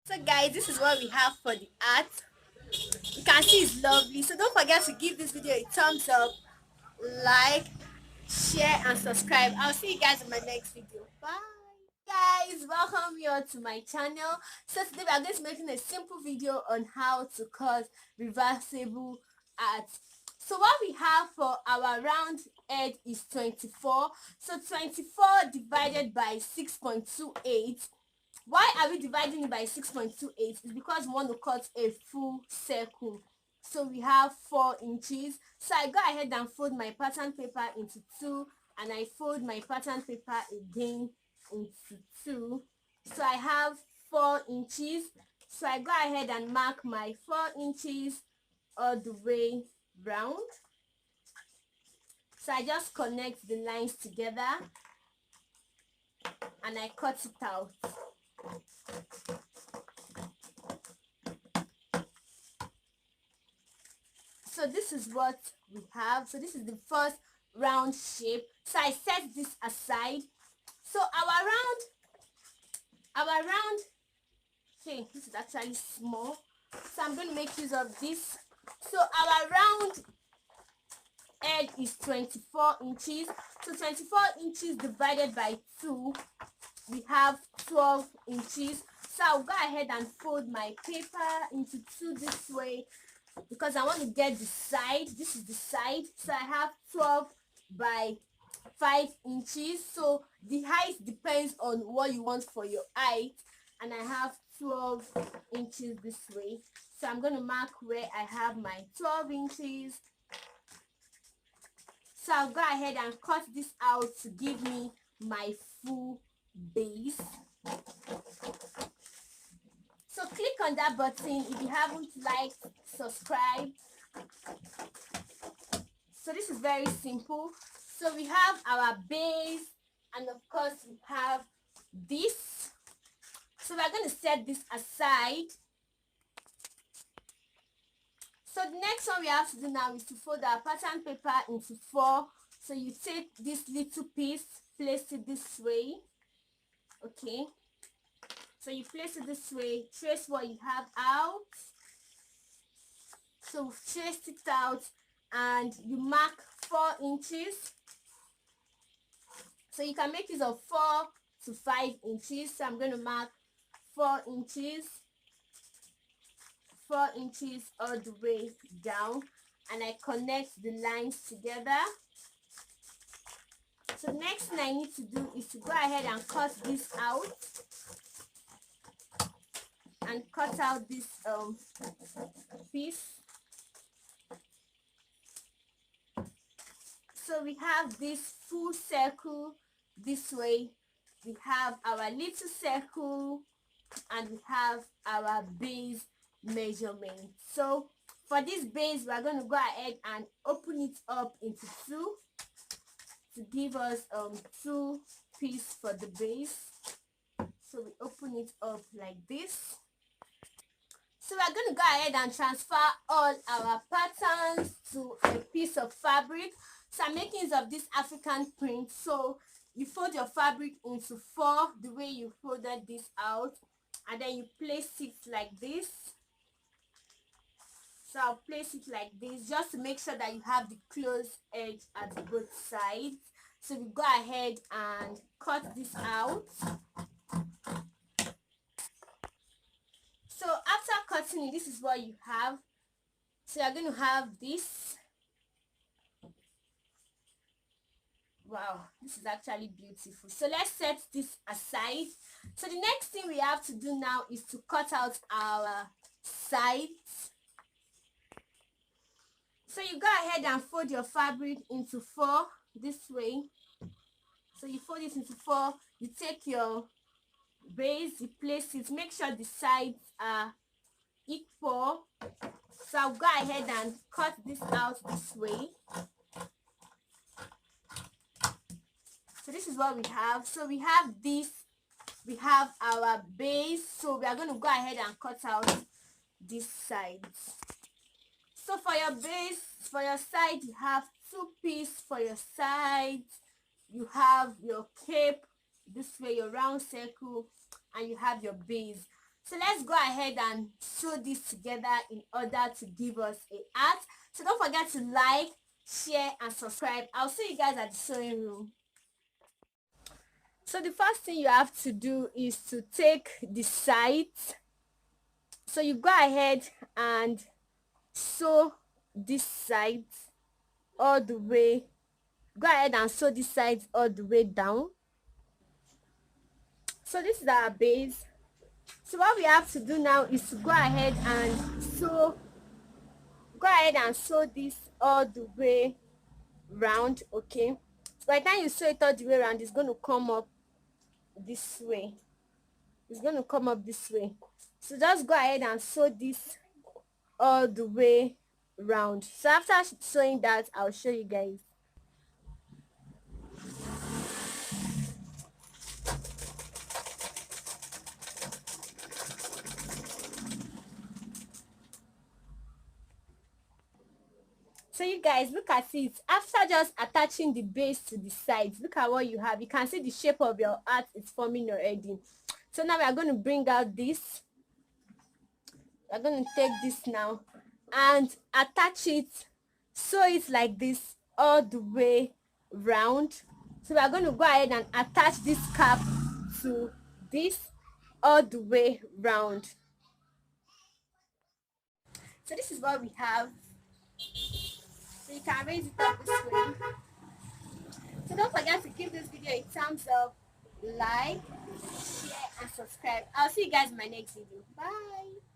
So guys, this is what we have for the art. You can see it's lovely. So don't forget to give this video a thumbs up, like, share and subscribe. I'll see you guys in my next video. Bye. Guys, welcome here to my channel. So today we are going to be making a simple video on how to cut reversible art. So what we have for our round edge is 24. So 24 divided by 6.28. Why are we dividing it by 6.28? It's because we want to cut a full circle. So we have 4 inches. So I go ahead and fold my pattern paper into 2, and I fold my pattern paper again into 2. So I have 4 inches. So I go ahead and mark my 4 inches all the way round. So I just connect the lines together and I cut it out. So this is what we have. So this is the first round shape. So I set this aside. So our round, okay, this is actually small. So I'm going to make use of this. So our round edge is 24 inches. So 24 inches divided by 2, we have 12 inches. So I'll go ahead and fold my paper into 2 this way, because I want to get the side. This is the side. So I have 12 by 5 inches. So the height depends on what you want for your height, and I have 12 inches this way. So I'm going to mark where I have my 12 inches. So I'll go ahead and cut this out to give me my full base. So click on that button if you haven't liked, subscribe. So this is very simple. So we have our base, and of course we have this. So we're going to set this aside. So the next one we have to do now is to fold our pattern paper into 4. So you take this little piece, place it this way. Okay. So you place it this way, trace what you have out. So we've traced it out, and you mark 4 inches. So you can make use of 4 to 5 inches. So I'm going to mark 4 inches, 4 inches all the way down, and I connect the lines together. So next thing I need to do is to go ahead and cut this out, and cut out this piece. So we have this full circle this way. We have our little circle, and we have our base measurement. So for this base, we are going to go ahead and open it up into 2 to give us 2 pieces for the base. So we open it up like this. So we're going to go ahead and transfer all our patterns to a piece of fabric. So I'm making use of this African print. So you fold your fabric into 4 the way you folded this out, and then you place it like this. So I'll place it like this just to make sure that you have the closed edge at both sides. So we go ahead and cut this out. So after cutting it, this is what you have. So you're going to have this. Wow, this is actually beautiful. So let's set this aside. So the next thing we have to do now is to cut out our sides. So you go ahead and fold your fabric into 4 this way. So you fold it into 4. You take your base, you place it. Make sure the sides are equal. So I'll go ahead and cut this out this way. So this is what we have. So we have this. We have our base. So we are going to go ahead and cut out these sides. So for your base, for your side, you have 2 pieces for your sides. You have your cape this way, your round circle, and you have your base. So let's go ahead and sew this together in order to give us a art. So don't forget to like, share and subscribe. I'll see you guys at the sewing room. So the first thing you have to do is to take the sides. So you go ahead and sew this side all the way. Go ahead and sew this side all the way down. So this is our base. So what we have to do now is to go ahead and sew this all the way round. Okay, so by the time you sew it all the way around, it's going to come up this way. So just go ahead and sew this all the way round. So after sewing that, I'll show you guys. So you guys, look at it. After just attaching the base to the sides, look at what you have. You can see the shape of your art is forming already. So now we are going to bring out this. We're going to take this now and attach it, sew it like this all the way round. So we are going to go ahead and attach this cap to this all the way round. So this is what we have. So you can raise it up this way. So don't forget to give this video a thumbs up, like, share and subscribe. I'll see you guys in my next video. Bye.